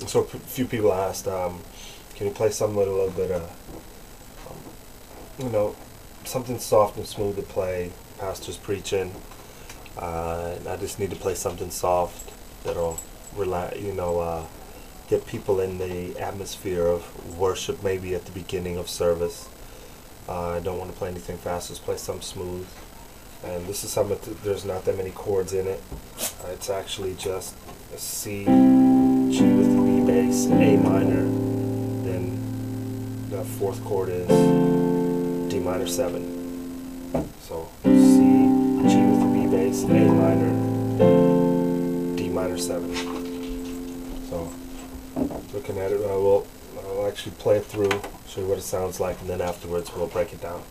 So a few people asked, can you play something with a little bit of, you know, something soft and smooth to play? Pastor's preaching. And I just need to play something soft that'll get people in the atmosphere of worship, maybe at the beginning of service. I don't want to play anything fast, just play something smooth. And this is something there's not that many chords in it. It's actually just a C, G with the B bass, A minor, then the fourth chord is D minor 7. So C, G with the B bass, A minor, D minor 7. So looking at it, I'll actually play it through, show you what it sounds like, and then afterwards we'll break it down.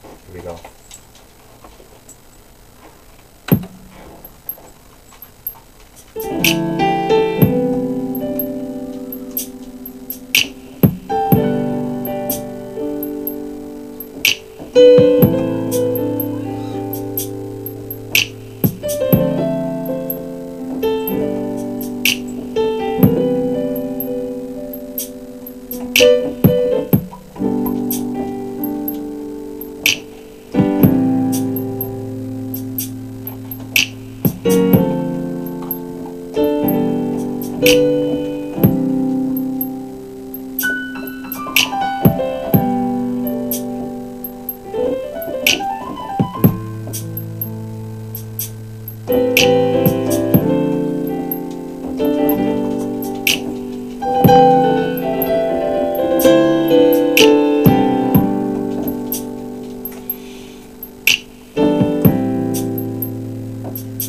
Here we go.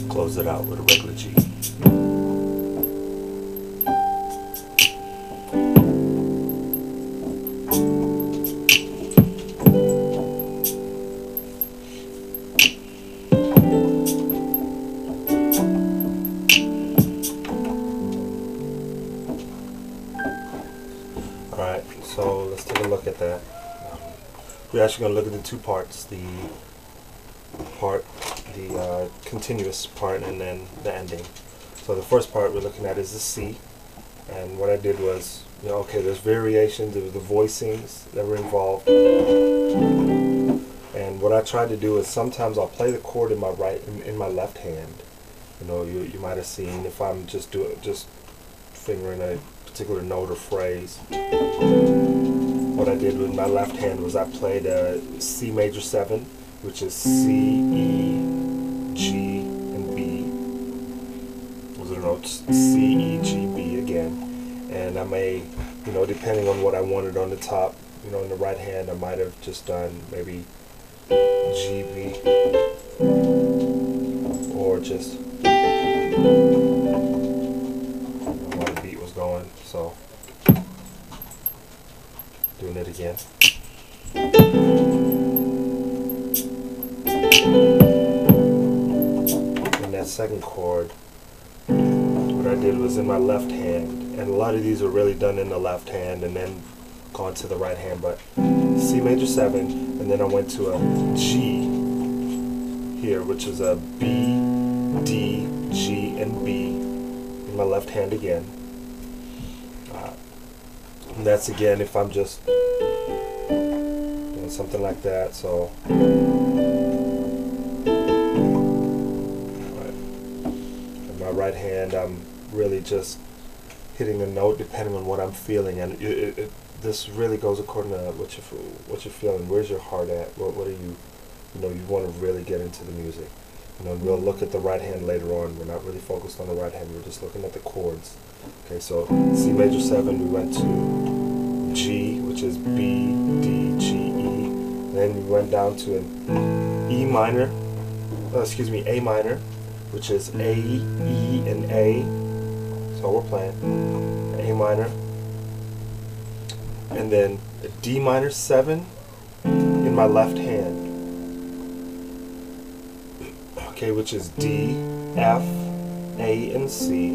Close it out with a regular G. Alright, so let's take a look at that. We're actually going to look at the two parts, the continuous part and then the ending. So the first part we're looking at is the C, and what I did was, okay, there's variations, there was the voicings that were involved, and what I tried to do is sometimes I'll play the chord in my left hand. You might have seen if I'm just fingering a particular note or phrase. What I did with my left hand was I played a C major 7, which is C, E, G, and B. Those are the notes, C, E, G, B again. And I may, depending on what I wanted on the top, in the right hand, I might have just done maybe G, B, or just while the beat was going. So, doing it again. Second chord, what I did was in my left hand, and a lot of these are really done in the left hand and then gone to the right hand, but C major 7, and then I went to a G here, which is a B, D, G, and B in my left hand again. And that's again if I'm just doing something like that. So my right hand, I'm really just hitting a note depending on what I'm feeling, and this really goes according to what you're feeling. Where's your heart at? What are you? You want to really get into the music. And we'll look at the right hand later on. We're not really focused on the right hand. We're just looking at the chords. Okay, so C major 7, we went to G, which is B, D, G, E. Then we went down to an A minor, which is A, E, and A. So we're playing A minor, and then a D minor 7 in my left hand. Okay, which is D, F, A, and C.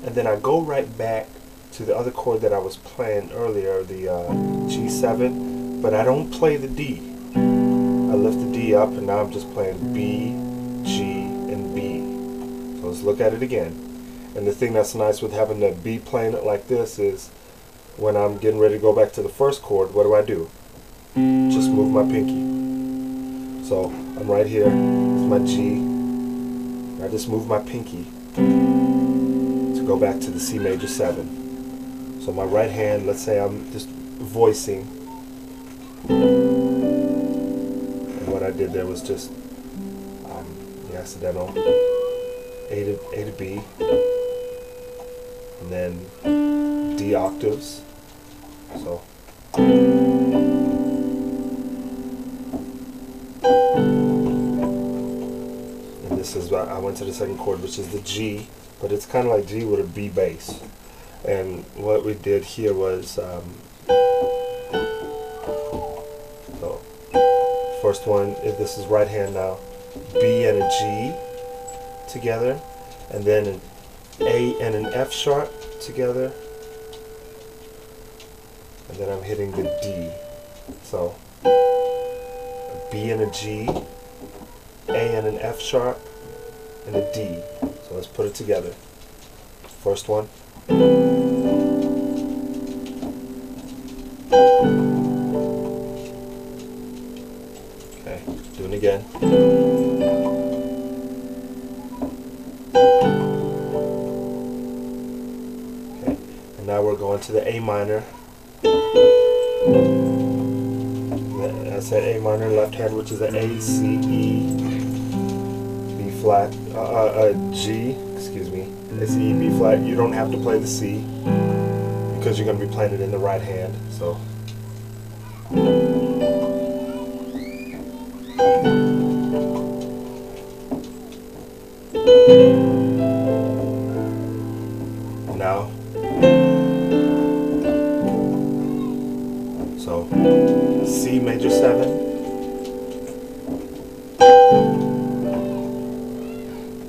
And then I go right back to the other chord that I was playing earlier, the G7, but I don't play the D. I lift the D up, and now I'm just playing B, G, and B. So let's look at it again. And the thing that's nice with having the B playing it like this is when I'm getting ready to go back to the first chord, what do? Just move my pinky. So I'm right here with my G. I just move my pinky to go back to the C major 7. So my right hand, let's say I'm just voicing. And what I did there was just the accidental A to B. And then D octaves. So and this is I went to the second chord, which is the G, but it's kind of like G with a B bass. And what we did here was so first one, if this is right hand now, B and a G together, and then an A and an F sharp together, and then I'm hitting the D. So a B and a G, A and an F sharp, and a D. So let's put it together. First one. Okay, doing it again. Okay, and now we're going to the A minor. I said A minor left hand, which is an A, C, E, B flat, G, excuse me, A, C, E, B flat. You don't have to play the C because you're going to be playing it in the right hand. So now, so C major 7,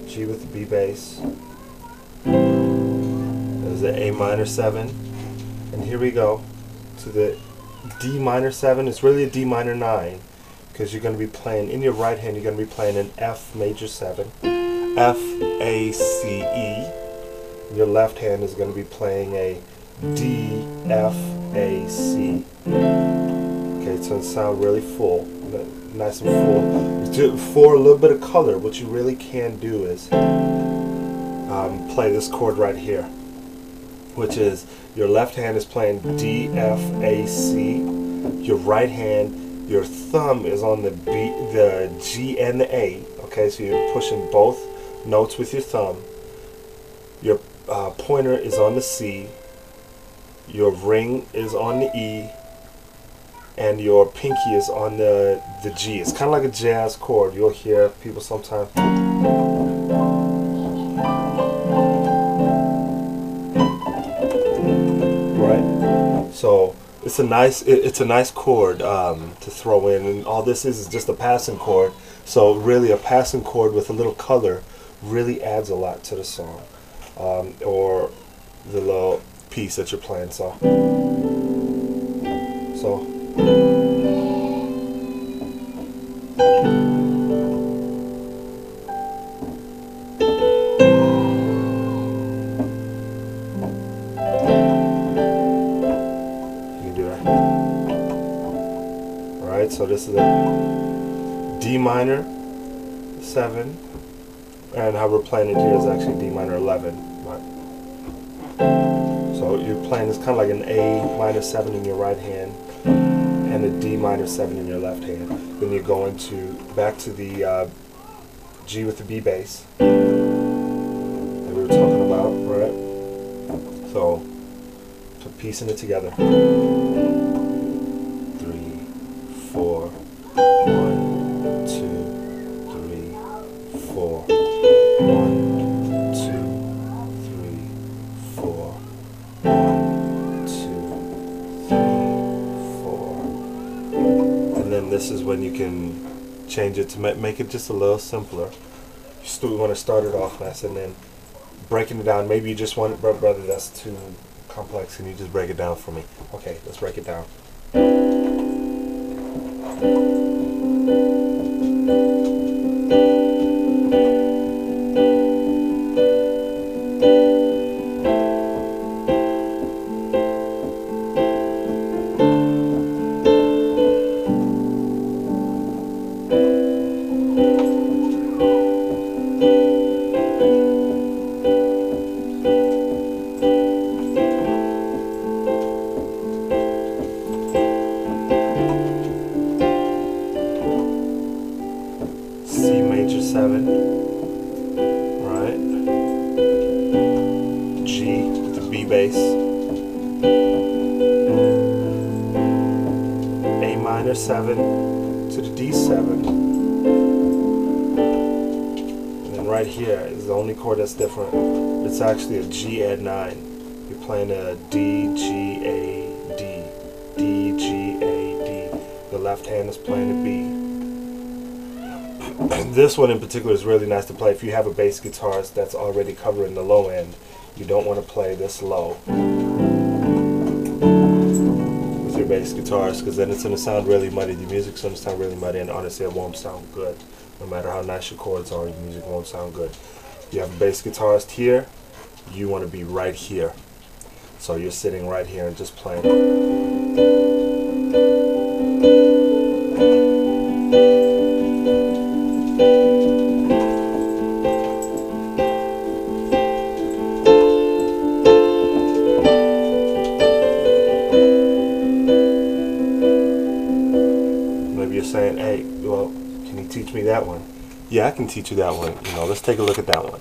G with the B bass, there's the A minor 7, and here we go to the D minor 7. It's really a D minor 9 because you're going to be playing, in your right hand you're going to be playing an F major 7, F, A, C, E. Your left hand is going to be playing a D, F, A, C. Okay, so it sounds really full, nice and full. For a little bit of color, what you really can do is play this chord right here, which is your left hand is playing D, F, A, C. Your right hand, your thumb is on the B, the G, and the A. Okay, so you're pushing both notes with your thumb. Your pointer is on the C, your ring is on the E, and your pinky is on the G. It's kind of like a jazz chord. You'll hear people sometimes. Right? So it's a nice chord to throw in, and all this is just a passing chord. So really a passing chord with a little color really adds a lot to the song. Or the little piece that you're playing. So you can do that. Alright, so this is a D minor 7, and how we're playing it here is actually D minor 11. Right? So you're playing this kind of like an A minor 7 in your right hand and a D minor 7 in your left hand. Then you're going back to the G with the B bass that we were talking about, right? So piecing it together. 3, 4, 1, 2, 3, 4, 1, 2, 3, 4, 1, 2, 3, 4. And then this is when you can change it to make it just a little simpler. You still want to start it off nice and then breaking it down. Maybe you just want it, brother, that's too complex. Can you just break it down for me? Okay, let's break it down. bass, A minor 7 to the D7, and then right here is the only chord that's different. It's actually a G add 9. You're playing a D, G, A, D, D, G, A, D. The left hand is playing a B. This one in particular is really nice to play if you have a bass guitarist that's already covering the low end. You don't want to play this low with your bass guitarist, because then it's going to sound really muddy. The music's going to sound really muddy, and honestly it won't sound good. No matter how nice your chords are, your music won't sound good. You have a bass guitarist here, you want to be right here. So you're sitting right here and just playing. Maybe you're saying, hey, well, can you teach me that one? Yeah, I can teach you that one. You know, let's take a look at that one.